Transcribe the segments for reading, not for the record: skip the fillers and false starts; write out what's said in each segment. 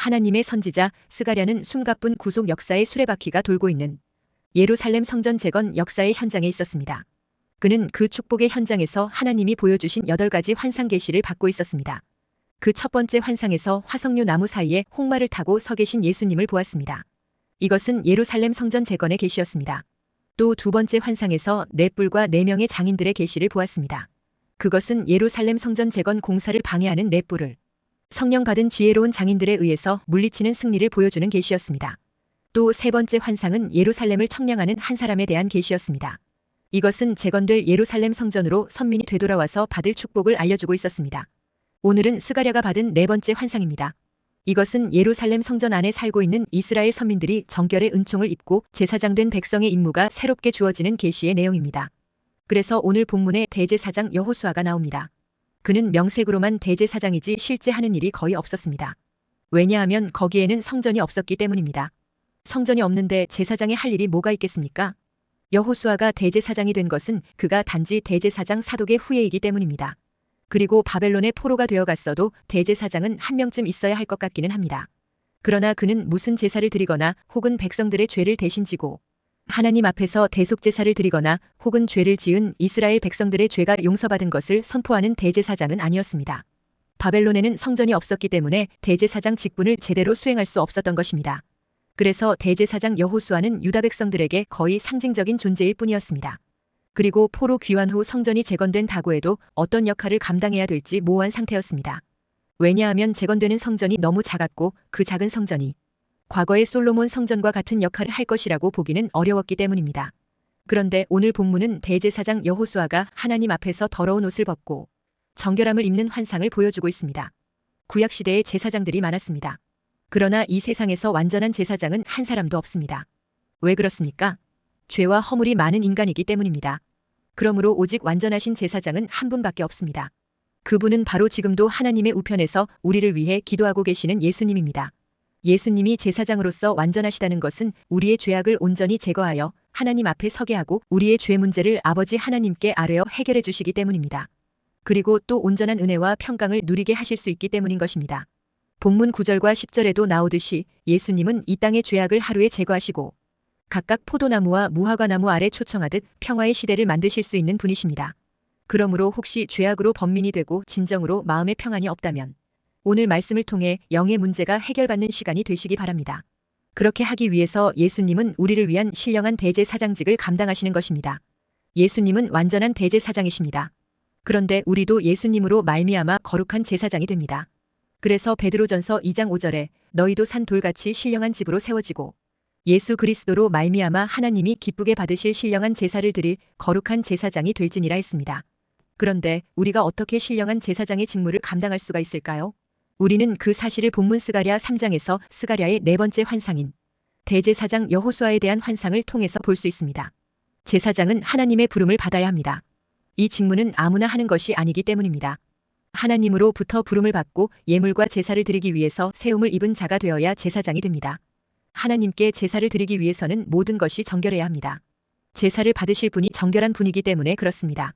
하나님의 선지자 스가랴는 숨가쁜 구속 역사의 수레바퀴가 돌고 있는 예루살렘 성전 재건 역사의 현장에 있었습니다. 그는 그 축복의 현장에서 하나님이 보여주신 8가지 환상 계시를 받고 있었습니다. 그 첫 번째 환상에서 화석류 나무 사이에 홍마를 타고 서 계신 예수님을 보았습니다. 이것은 예루살렘 성전 재건의 계시였습니다. 또 두 번째 환상에서 4뿔과 4명의 장인들의 계시를 보았습니다. 그것은 예루살렘 성전 재건 공사를 방해하는 4뿔을 성령 받은 지혜로운 장인들에 의해서 물리치는 승리를 보여주는 계시였습니다. 또 세 번째 환상은 예루살렘을 청량하는 한 사람에 대한 계시였습니다. 이것은 재건될 예루살렘 성전으로 선민이 되돌아와서 받을 축복을 알려주고 있었습니다. 오늘은 스가랴가 받은 4번째 환상입니다. 이것은 예루살렘 성전 안에 살고 있는 이스라엘 선민들이 정결의 은총을 입고 제사장된 백성의 임무가 새롭게 주어지는 계시의 내용입니다. 그래서 오늘 본문에 대제사장 여호수아가 나옵니다. 그는 명색으로만 대제사장이지 실제 하는 일이 거의 없었습니다. 왜냐하면 거기에는 성전이 없었기 때문입니다. 성전이 없는데 제사장이 할 일이 뭐가 있겠습니까? 여호수아가 대제사장이 된 것은 그가 단지 대제사장 사독의 후예이기 때문입니다. 그리고 바벨론의 포로가 되어갔어도 대제사장은 한 명쯤 있어야 할 것 같기는 합니다. 그러나 그는 무슨 제사를 드리거나 혹은 백성들의 죄를 대신 지고 하나님 앞에서 대속제사를 드리거나 혹은 죄를 지은 이스라엘 백성들의 죄가 용서받은 것을 선포하는 대제사장은 아니었습니다. 바벨론에는 성전이 없었기 때문에 대제사장 직분을 제대로 수행할 수 없었던 것입니다. 그래서 대제사장 여호수아는 유다 백성들에게 거의 상징적인 존재일 뿐이었습니다. 그리고 포로 귀환 후 성전이 재건된 다구에도 어떤 역할을 감당해야 될지 모호한 상태였습니다. 왜냐하면 재건되는 성전이 너무 작았고 그 작은 성전이 과거의 솔로몬 성전과 같은 역할을 할 것이라고 보기는 어려웠기 때문입니다. 그런데 오늘 본문은 대제사장 여호수아가 하나님 앞에서 더러운 옷을 벗고 정결함을 입는 환상을 보여주고 있습니다. 구약시대에 제사장들이 많았습니다. 그러나 이 세상에서 완전한 제사장은 한 사람도 없습니다. 왜 그렇습니까? 죄와 허물이 많은 인간이기 때문입니다. 그러므로 오직 완전하신 제사장은 한 분밖에 없습니다. 그분은 바로 지금도 하나님의 우편에서 우리를 위해 기도하고 계시는 예수님입니다. 예수님이 제사장으로서 완전하시다는 것은 우리의 죄악을 온전히 제거하여 하나님 앞에 서게 하고 우리의 죄 문제를 아버지 하나님께 아뢰어 해결해 주시기 때문입니다. 그리고 또 온전한 은혜와 평강을 누리게 하실 수 있기 때문인 것입니다. 본문 9절과 10절에도 나오듯이 예수님은 이 땅의 죄악을 하루에 제거하시고 각각 포도나무와 무화과나무 아래 초청하듯 평화의 시대를 만드실 수 있는 분이십니다. 그러므로 혹시 죄악으로 번민이 되고 진정으로 마음의 평안이 없다면 오늘 말씀을 통해 영의 문제가 해결받는 시간이 되시기 바랍니다. 그렇게 하기 위해서 예수님은 우리를 위한 신령한 대제사장직을 감당하시는 것입니다. 예수님은 완전한 대제사장이십니다. 그런데 우리도 예수님으로 말미암아 거룩한 제사장이 됩니다. 그래서 베드로전서 2장 5절에 너희도 산 돌같이 신령한 집으로 세워지고 예수 그리스도로 말미암아 하나님이 기쁘게 받으실 신령한 제사를 드릴 거룩한 제사장이 될지니라 했습니다. 그런데 우리가 어떻게 신령한 제사장의 직무를 감당할 수가 있을까요? 우리는 그 사실을 본문 스가랴 3장에서 스가랴의 4번째 환상인 대제사장 여호수아에 대한 환상을 통해서 볼 수 있습니다. 제사장은 하나님의 부름을 받아야 합니다. 이 직무는 아무나 하는 것이 아니기 때문입니다. 하나님으로부터 부름을 받고 예물과 제사를 드리기 위해서 세움을 입은 자가 되어야 제사장이 됩니다. 하나님께 제사를 드리기 위해서는 모든 것이 정결해야 합니다. 제사를 받으실 분이 정결한 분이기 때문에 그렇습니다.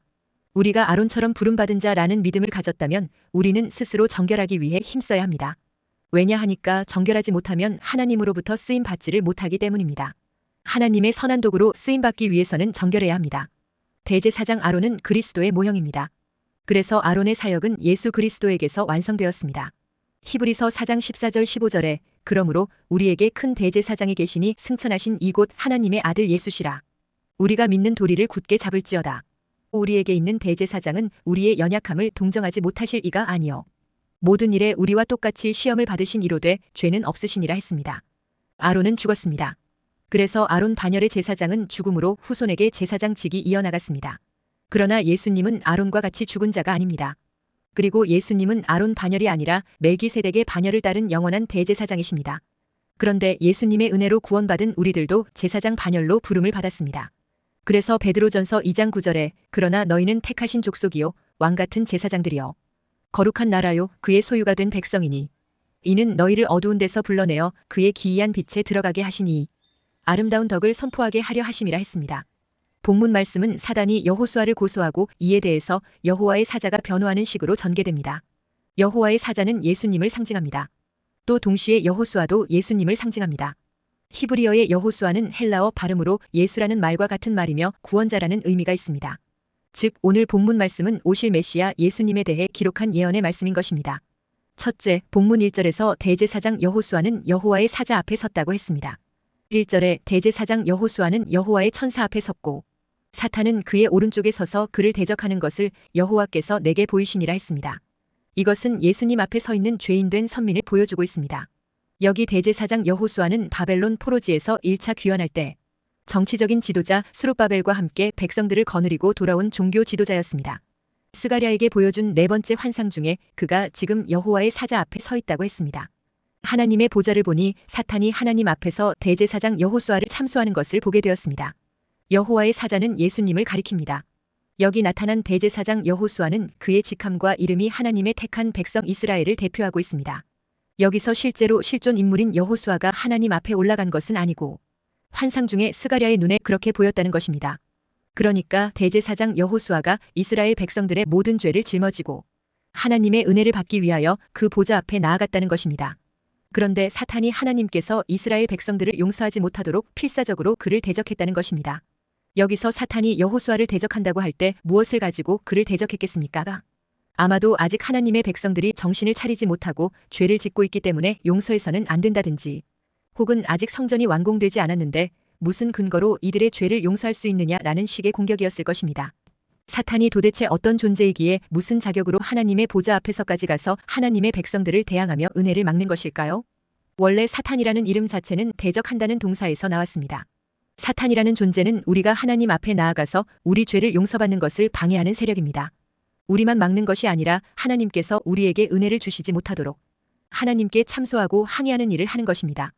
우리가 아론처럼 부름받은 자라는 믿음을 가졌다면 우리는 스스로 정결하기 위해 힘써야 합니다. 왜냐하니까 정결하지 못하면 하나님으로부터 쓰임 받지를 못하기 때문입니다. 하나님의 선한 도구로 쓰임 받기 위해서는 정결해야 합니다. 대제사장 아론은 그리스도의 모형입니다. 그래서 아론의 사역은 예수 그리스도에게서 완성되었습니다. 히브리서 4장 14절 15절에 그러므로 우리에게 큰 대제사장이 계시니 승천하신 이곳 하나님의 아들 예수시라. 우리가 믿는 도리를 굳게 잡을지어다. 우리에게 있는 대제사장은 우리의 연약함을 동정하지 못하실 이가 아니요 모든 일에 우리와 똑같이 시험을 받으신 이로되 죄는 없으시니라 했습니다. 아론은 죽었습니다. 그래서 아론 반열의 제사장은 죽음으로 후손에게 제사장직이 이어나갔습니다. 그러나 예수님은 아론과 같이 죽은 자가 아닙니다. 그리고 예수님은 아론 반열이 아니라 멜기세덱의 반열을 따른 영원한 대제사장이십니다. 그런데 예수님의 은혜로 구원받은 우리들도 제사장 반열로 부름을 받았습니다. 그래서 베드로전서 2장 9절에 그러나 너희는 택하신 족속이요 왕같은 제사장들이요 거룩한 나라요 그의 소유가 된 백성이니 이는 너희를 어두운 데서 불러내어 그의 기이한 빛에 들어가게 하시니 아름다운 덕을 선포하게 하려 하심이라 했습니다. 본문 말씀은 사단이 여호수아를 고소하고 이에 대해서 여호와의 사자가 변호하는 식으로 전개됩니다. 여호와의 사자는 예수님을 상징합니다. 또 동시에 여호수아도 예수님을 상징합니다. 히브리어의 여호수아는 헬라어 발음으로 예수라는 말과 같은 말이며 구원자라는 의미가 있습니다. 즉 오늘 본문 말씀은 오실 메시아 예수님에 대해 기록한 예언의 말씀인 것입니다. 첫째, 본문 1절에서 대제사장 여호수아는 여호와의 사자 앞에 섰다고 했습니다. 1절에 대제사장 여호수아는 여호와의 천사 앞에 섰고 사탄은 그의 오른쪽에 서서 그를 대적하는 것을 여호와께서 내게 보이시니라 했습니다. 이것은 예수님 앞에 서 있는 죄인된 선민을 보여주고 있습니다. 여기 대제사장 여호수아는 바벨론 포로지에서 1차 귀환할 때 정치적인 지도자 스룹바벨과 함께 백성들을 거느리고 돌아온 종교 지도자였습니다. 스가랴에게 보여준 네 번째 환상 중에 그가 지금 여호와의 사자 앞에 서 있다고 했습니다. 하나님의 보좌를 보니 사탄이 하나님 앞에서 대제사장 여호수아를 참수하는 것을 보게 되었습니다. 여호와의 사자는 예수님을 가리킵니다. 여기 나타난 대제사장 여호수아는 그의 직함과 이름이 하나님의 택한 백성 이스라엘을 대표하고 있습니다. 여기서 실제로 실존 인물인 여호수아가 하나님 앞에 올라간 것은 아니고 환상 중에 스가랴의 눈에 그렇게 보였다는 것입니다. 그러니까 대제사장 여호수아가 이스라엘 백성들의 모든 죄를 짊어지고 하나님의 은혜를 받기 위하여 그 보좌 앞에 나아갔다는 것입니다. 그런데 사탄이 하나님께서 이스라엘 백성들을 용서하지 못하도록 필사적으로 그를 대적했다는 것입니다. 여기서 사탄이 여호수아를 대적한다고 할 때 무엇을 가지고 그를 대적했겠습니까? 아마도 아직 하나님의 백성들이 정신을 차리지 못하고 죄를 짓고 있기 때문에 용서해서는 안 된다든지 혹은 아직 성전이 완공되지 않았는데 무슨 근거로 이들의 죄를 용서할 수 있느냐라는 식의 공격이었을 것입니다. 사탄이 도대체 어떤 존재이기에 무슨 자격으로 하나님의 보좌 앞에서까지 가서 하나님의 백성들을 대항하며 은혜를 막는 것일까요? 원래 사탄이라는 이름 자체는 대적한다는 동사에서 나왔습니다. 사탄이라는 존재는 우리가 하나님 앞에 나아가서 우리 죄를 용서받는 것을 방해하는 세력입니다. 우리만 막는 것이 아니라 하나님께서 우리에게 은혜를 주시지 못하도록 하나님께 참소하고 항의하는 일을 하는 것입니다.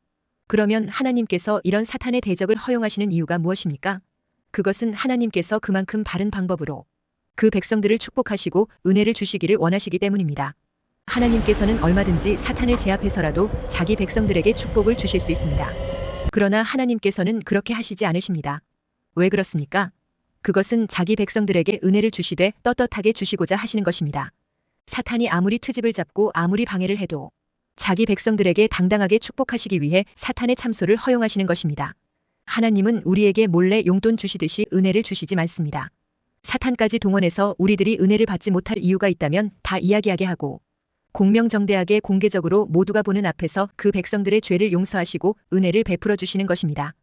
그러면 하나님께서 이런 사탄의 대적을 허용하시는 이유가 무엇입니까? 그것은 하나님께서 그만큼 바른 방법으로 그 백성들을 축복하시고 은혜를 주시기를 원하시기 때문입니다. 하나님께서는 얼마든지 사탄을 제압해서라도 자기 백성들에게 축복을 주실 수 있습니다. 그러나 하나님께서는 그렇게 하시지 않으십니다. 왜 그렇습니까? 그것은 자기 백성들에게 은혜를 주시되 떳떳하게 주시고자 하시는 것입니다. 사탄이 아무리 트집을 잡고 아무리 방해를 해도 자기 백성들에게 당당하게 축복하시기 위해 사탄의 참소를 허용하시는 것입니다. 하나님은 우리에게 몰래 용돈 주시듯이 은혜를 주시지 않습니다. 사탄까지 동원해서 우리들이 은혜를 받지 못할 이유가 있다면 다 이야기하게 하고 공명정대하게 공개적으로 모두가 보는 앞에서 그 백성들의 죄를 용서하시고 은혜를 베풀어 주시는 것입니다.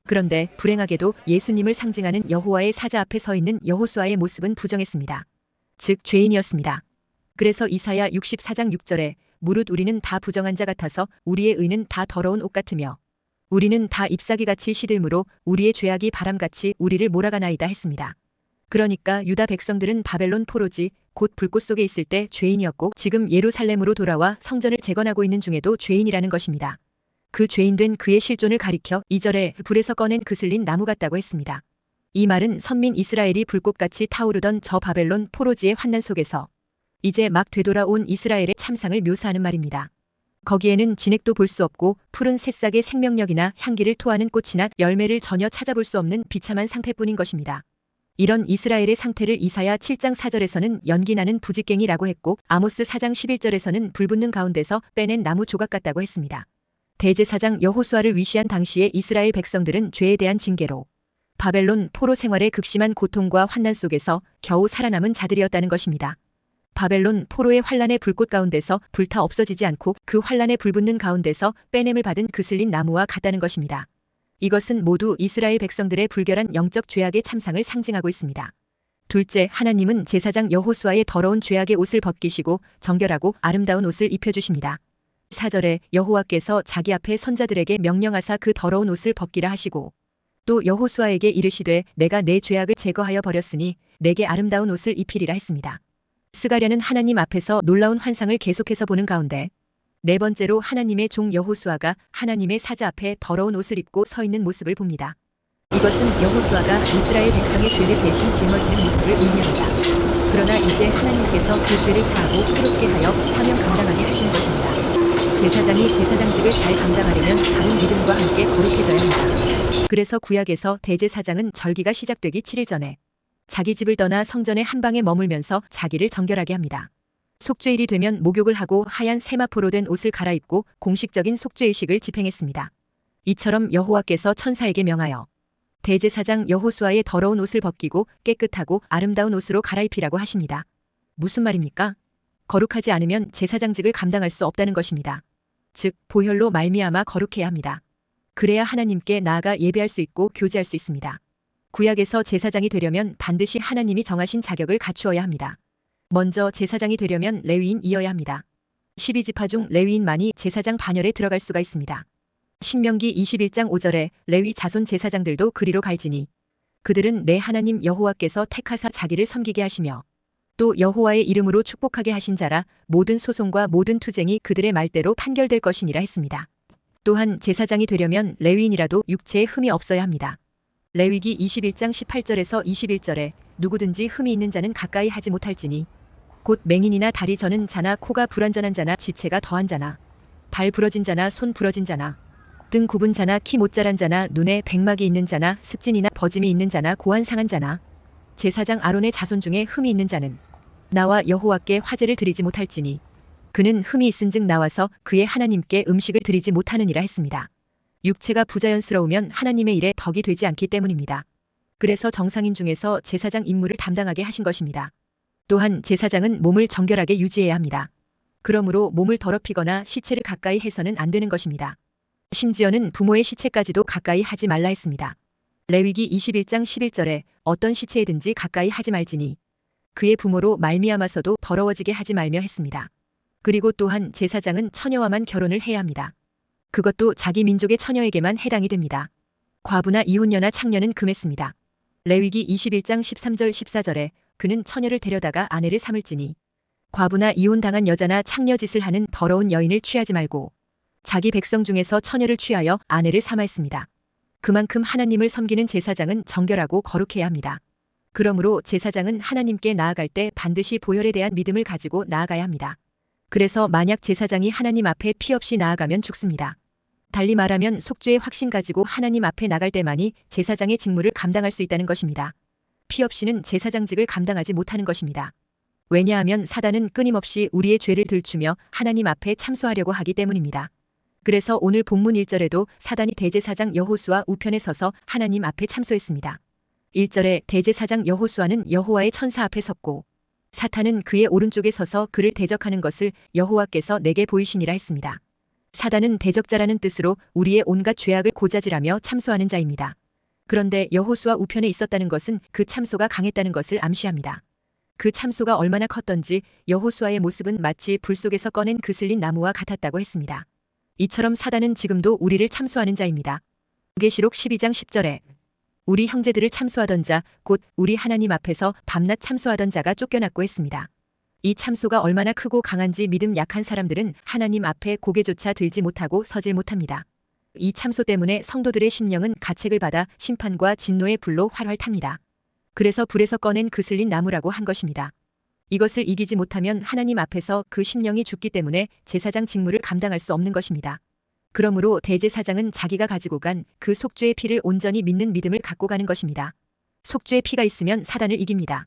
그런데 불행하게도 예수님을 상징하는 여호와의 사자 앞에 서 있는 여호수아의 모습은 부정했습니다. 즉 죄인이었습니다. 그래서 이사야 64장 6절에 무릇 우리는 다 부정한 자 같아서 우리의 의는 다 더러운 옷 같으며 우리는 다 잎사귀같이 시들므로 우리의 죄악이 바람같이 우리를 몰아가나이다 했습니다. 그러니까 유다 백성들은 바벨론 포로지 곧 불꽃 속에 있을 때 죄인이었고 지금 예루살렘으로 돌아와 성전을 재건하고 있는 중에도 죄인이라는 것입니다. 그 죄인된 그의 실존을 가리켜 2절에 불에서 꺼낸 그슬린 나무 같다고 했습니다. 이 말은 선민 이스라엘이 불꽃같이 타오르던 저 바벨론 포로지의 환난 속에서 이제 막 되돌아온 이스라엘의 참상을 묘사하는 말입니다. 거기에는 진액도 볼 수 없고 푸른 새싹의 생명력이나 향기를 토하는 꽃이나 열매를 전혀 찾아볼 수 없는 비참한 상태뿐인 것입니다. 이런 이스라엘의 상태를 이사야 7장 4절에서는 연기 나는 부직갱이라고 했고 아모스 4장 11절에서는 불붙는 가운데서 빼낸 나무 조각 같다고 했습니다. 대제사장 여호수아를 위시한 당시의 이스라엘 백성들은 죄에 대한 징계로 바벨론 포로 생활의 극심한 고통과 환난 속에서 겨우 살아남은 자들이었다는 것입니다. 바벨론 포로의 환란의 불꽃 가운데서 불타 없어지지 않고 그 환란에 불붙는 가운데서 빼냄을 받은 그슬린 나무와 같다는 것입니다. 이것은 모두 이스라엘 백성들의 불결한 영적 죄악의 참상을 상징하고 있습니다. 둘째, 하나님은 제사장 여호수아의 더러운 죄악의 옷을 벗기시고 정결하고 아름다운 옷을 입혀주십니다. 4절에 여호와께서 자기 앞에 선자들에게 명령하사 그 더러운 옷을 벗기라 하시고 또 여호수아에게 이르시되 내가 내 죄악을 제거하여 버렸으니 내게 아름다운 옷을 입히리라 했습니다. 스가랴는 하나님 앞에서 놀라운 환상을 계속해서 보는 가운데 네 번째로 하나님의 종 여호수아가 하나님의 사자 앞에 더러운 옷을 입고 서 있는 모습을 봅니다. 이것은 여호수아가 이스라엘 백성의 죄를 대신 짊어지는 모습을 의미합니다. 그러나 이제 하나님께서 그 죄를 사하고 새롭게 하여 사명 감당하게 하시는 것입니다. 제사장이 제사장직을 잘 감당하려면 바른 믿음과 함께 거룩해져야 합니다. 그래서 구약에서 대제사장은 절기가 시작되기 7일 전에 자기 집을 떠나 성전의 한 방에 머물면서 자기를 정결하게 합니다. 속죄일이 되면 목욕을 하고 하얀 세마포로 된 옷을 갈아입고 공식적인 속죄의식을 집행했습니다. 이처럼 여호와께서 천사에게 명하여 대제사장 여호수아의 더러운 옷을 벗기고 깨끗하고 아름다운 옷으로 갈아입히라고 하십니다. 무슨 말입니까? 거룩하지 않으면 제사장직을 감당할 수 없다는 것입니다. 즉 보혈로 말미암아 거룩해야 합니다. 그래야 하나님께 나아가 예배할 수 있고 교제할 수 있습니다. 구약에서 제사장이 되려면 반드시 하나님이 정하신 자격을 갖추어야 합니다. 먼저 제사장이 되려면 레위인이어야 합니다. 12지파 중 레위인만이 제사장 반열에 들어갈 수가 있습니다. 신명기 21장 5절에 레위 자손 제사장들도 그리로 갈지니 그들은 내 하나님 여호와께서 택하사 자기를 섬기게 하시며 또 여호와의 이름으로 축복하게 하신 자라 모든 소송과 모든 투쟁이 그들의 말대로 판결될 것이니라 했습니다. 또한 제사장이 되려면 레위인이라도 육체에 흠이 없어야 합니다. 레위기 21장 18절에서 21절에 누구든지 흠이 있는 자는 가까이 하지 못할지니 곧 맹인이나 다리 저는 자나 코가 불완전한 자나 지체가 더한 자나 발 부러진 자나 손 부러진 자나 등 굽은 자나 키 못 자란 자나 눈에 백막이 있는 자나 습진이나 버짐이 있는 자나 고안 상한 자나 제사장 아론의 자손 중에 흠이 있는 자는 나와 여호와께 화제를 드리지 못할지니 그는 흠이 있은즉 나와서 그의 하나님께 음식을 드리지 못하느니라 했습니다. 육체가 부자연스러우면 하나님의 일에 덕이 되지 않기 때문입니다. 그래서 정상인 중에서 제사장 임무를 담당하게 하신 것입니다. 또한 제사장은 몸을 정결하게 유지해야 합니다. 그러므로 몸을 더럽히거나 시체를 가까이 해서는 안 되는 것입니다. 심지어는 부모의 시체까지도 가까이 하지 말라 했습니다. 레위기 21장 11절에 어떤 시체에든지 가까이 하지 말지니 그의 부모로 말미암아서도 더러워지게 하지 말며 했습니다. 그리고 또한 제사장은 처녀와만 결혼을 해야 합니다. 그것도 자기 민족의 처녀에게만 해당이 됩니다. 과부나 이혼녀나 창녀는 금했습니다. 레위기 21장 13절 14절에 그는 처녀를 데려다가 아내를 삼을지니 과부나 이혼당한 여자나 창녀 짓을 하는 더러운 여인을 취하지 말고 자기 백성 중에서 처녀를 취하여 아내를 삼아 했습니다. 그만큼 하나님을 섬기는 제사장은 정결하고 거룩해야 합니다. 그러므로 제사장은 하나님께 나아갈 때 반드시 보혈에 대한 믿음을 가지고 나아가야 합니다. 그래서 만약 제사장이 하나님 앞에 피 없이 나아가면 죽습니다. 달리 말하면 속죄의 확신 가지고 하나님 앞에 나갈 때만이 제사장의 직무를 감당할 수 있다는 것입니다. 피 없이는 제사장직을 감당하지 못하는 것입니다. 왜냐하면 사단은 끊임없이 우리의 죄를 들추며 하나님 앞에 참소하려고 하기 때문입니다. 그래서 오늘 본문 1절에도 사단이 대제사장 여호수아 우편에 서서 하나님 앞에 참소했습니다. 1절에 대제사장 여호수아는 여호와의 천사 앞에 섰고 사탄은 그의 오른쪽에 서서 그를 대적하는 것을 여호와께서 내게 보이시니라 했습니다. 사단은 대적자라는 뜻으로 우리의 온갖 죄악을 고자질하며 참소하는 자입니다. 그런데 여호수아 우편에 있었다는 것은 그 참소가 강했다는 것을 암시합니다. 그 참소가 얼마나 컸던지 여호수아의 모습은 마치 불 속에서 꺼낸 그슬린 나무와 같았다고 했습니다. 이처럼 사단은 지금도 우리를 참소하는 자입니다. 계시록 12장 10절에 우리 형제들을 참소하던 자, 곧 우리 하나님 앞에서 밤낮 참소하던 자가 쫓겨났고 했습니다. 이 참소가 얼마나 크고 강한지 믿음 약한 사람들은 하나님 앞에 고개조차 들지 못하고 서질 못합니다. 이 참소 때문에 성도들의 심령은 가책을 받아 심판과 진노의 불로 활활 탑니다. 그래서 불에서 꺼낸 그슬린 나무라고 한 것입니다. 이것을 이기지 못하면 하나님 앞에서 그 심령이 죽기 때문에 제사장 직무를 감당할 수 없는 것입니다. 그러므로 대제사장은 자기가 가지고 간 그 속죄의 피를 온전히 믿는 믿음을 갖고 가는 것입니다. 속죄의 피가 있으면 사단을 이깁니다.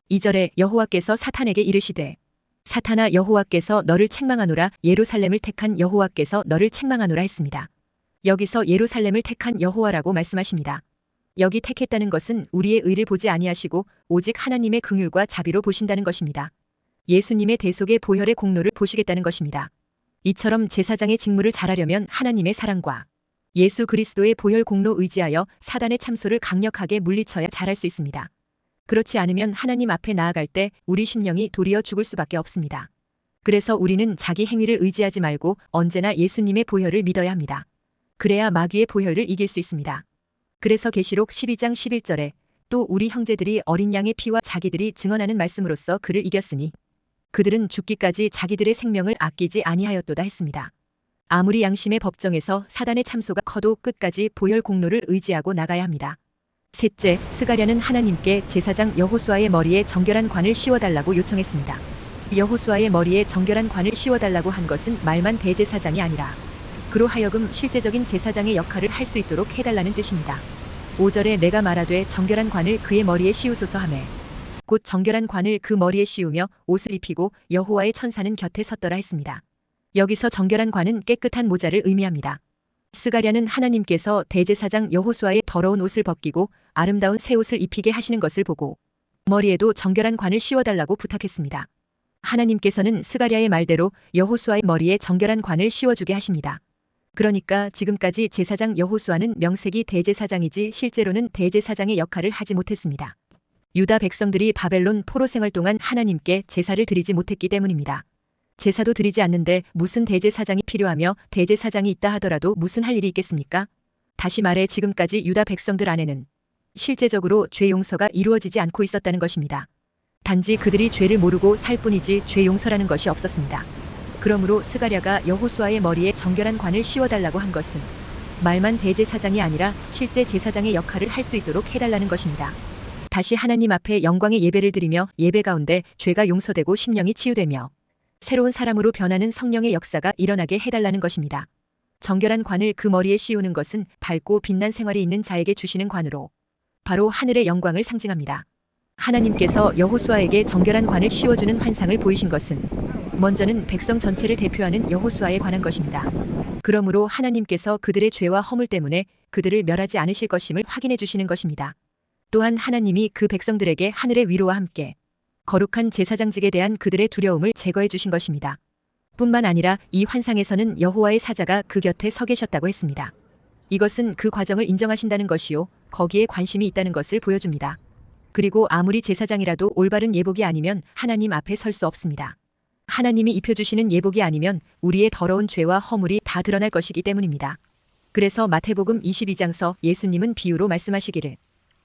2절에 여호와께서 사탄에게 이르시되 사탄아 여호와께서 너를 책망하노라 예루살렘을 택한 여호와께서 너를 책망하노라 했습니다. 여기서 예루살렘을 택한 여호와라고 말씀하십니다. 여기 택했다는 것은 우리의 의를 보지 아니하시고 오직 하나님의 긍휼과 자비로 보신다는 것입니다. 예수님의 대속의 보혈의 공로를 보시겠다는 것입니다. 이처럼 제사장의 직무를 잘하려면 하나님의 사랑과 예수 그리스도의 보혈 공로 의지하여 사단의 참소를 강력하게 물리쳐야 잘할 수 있습니다. 그렇지 않으면 하나님 앞에 나아갈 때 우리 심령이 도리어 죽을 수밖에 없습니다. 그래서 우리는 자기 행위를 의지하지 말고 언제나 예수님의 보혈을 믿어야 합니다. 그래야 마귀의 보혈을 이길 수 있습니다. 그래서 계시록 12장 11절에 또 우리 형제들이 어린 양의 피와 자기들이 증언하는 말씀으로써 그를 이겼으니 그들은 죽기까지 자기들의 생명을 아끼지 아니하였도다 했습니다. 아무리 양심의 법정에서 사단의 참소가 커도 끝까지 보혈 공로를 의지하고 나가야 합니다. 셋째, 스가랴는 하나님께 제사장 여호수아의 머리에 정결한 관을 씌워달라고 요청했습니다. 여호수아의 머리에 정결한 관을 씌워달라고 한 것은 말만 대제사장이 아니라 그로 하여금 실제적인 제사장의 역할을 할 수 있도록 해달라는 뜻입니다. 5절에 내가 말하되 정결한 관을 그의 머리에 씌우소서 하매 곧 정결한 관을 그 머리에 씌우며 옷을 입히고 여호와의 천사는 곁에 섰더라 했습니다. 여기서 정결한 관은 깨끗한 모자를 의미합니다. 스가랴는 하나님께서 대제사장 여호수아의 더러운 옷을 벗기고 아름다운 새 옷을 입히게 하시는 것을 보고 머리에도 정결한 관을 씌워달라고 부탁했습니다. 하나님께서는 스가랴의 말대로 여호수아의 머리에 정결한 관을 씌워주게 하십니다. 그러니까 지금까지 제사장 여호수아는 명색이 대제사장이지 실제로는 대제사장의 역할을 하지 못했습니다. 유다 백성들이 바벨론 포로 생활 동안 하나님께 제사를 드리지 못했기 때문입니다. 제사도 드리지 않는데 무슨 대제사장이 필요하며 대제사장이 있다 하더라도 무슨 할 일이 있겠습니까? 다시 말해 지금까지 유다 백성들 안에는 실제적으로 죄 용서가 이루어지지 않고 있었다는 것입니다. 단지 그들이 죄를 모르고 살 뿐이지 죄 용서라는 것이 없었습니다. 그러므로 스가랴가 여호수아의 머리에 정결한 관을 씌워달라고 한 것은 말만 대제사장이 아니라 실제 제사장의 역할을 할 수 있도록 해달라는 것입니다. 다시 하나님 앞에 영광의 예배를 드리며 예배 가운데 죄가 용서되고 심령이 치유되며 새로운 사람으로 변하는 성령의 역사가 일어나게 해달라는 것입니다. 정결한 관을 그 머리에 씌우는 것은 밝고 빛난 생활이 있는 자에게 주시는 관으로 바로 하늘의 영광을 상징합니다. 하나님께서 여호수아에게 정결한 관을 씌워주는 환상을 보이신 것은 먼저는 백성 전체를 대표하는 여호수아에 관한 것입니다. 그러므로 하나님께서 그들의 죄와 허물 때문에 그들을 멸하지 않으실 것임을 확인해 주시는 것입니다. 또한 하나님이 그 백성들에게 하늘의 위로와 함께 거룩한 제사장직에 대한 그들의 두려움을 제거해 주신 것입니다. 뿐만 아니라 이 환상에서는 여호와의 사자가 그 곁에 서 계셨다고 했습니다. 이것은 그 과정을 인정하신다는 것이요, 거기에 관심이 있다는 것을 보여줍니다. 그리고 아무리 제사장이라도 올바른 예복이 아니면 하나님 앞에 설 수 없습니다. 하나님이 입혀주시는 예복이 아니면 우리의 더러운 죄와 허물이 다 드러날 것이기 때문입니다. 그래서 마태복음 22장서 예수님은 비유로 말씀하시기를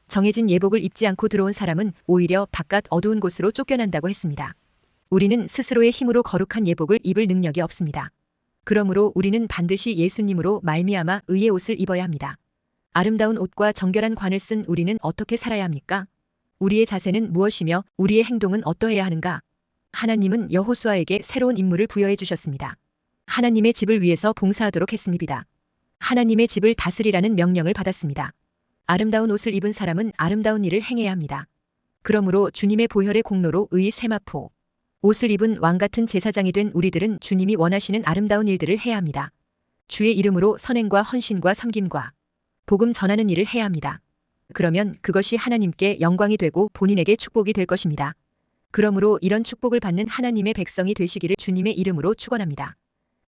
정해진 예복을 입지 않고 들어온 사람은 오히려 바깥 어두운 곳으로 쫓겨난다고 했습니다. 우리는 스스로의 힘으로 거룩한 예복을 입을 능력이 없습니다. 그러므로 우리는 반드시 예수님으로 말미암아 의의 옷을 입어야 합니다. 아름다운 옷과 정결한 관을 쓴 우리는 어떻게 살아야 합니까? 우리의 자세는 무엇이며 우리의 행동은 어떠해야 하는가? 하나님은 여호수아에게 새로운 임무를 부여해 주셨습니다. 하나님의 집을 위해서 봉사하도록 했습니다. 하나님의 집을 다스리라는 명령을 받았습니다. 아름다운 옷을 입은 사람은 아름다운 일을 행해야 합니다. 그러므로 주님의 보혈의 공로로 의의 세마포 옷을 입은 왕 같은 제사장이 된 우리들은 주님이 원하시는 아름다운 일들을 해야 합니다. 주의 이름으로 선행과 헌신과 섬김과 복음 전하는 일을 해야 합니다. 그러면 그것이 하나님께 영광이 되고 본인에게 축복이 될 것입니다. 그러므로 이런 축복을 받는 하나님의 백성이 되시기를 주님의 이름으로 축원합니다.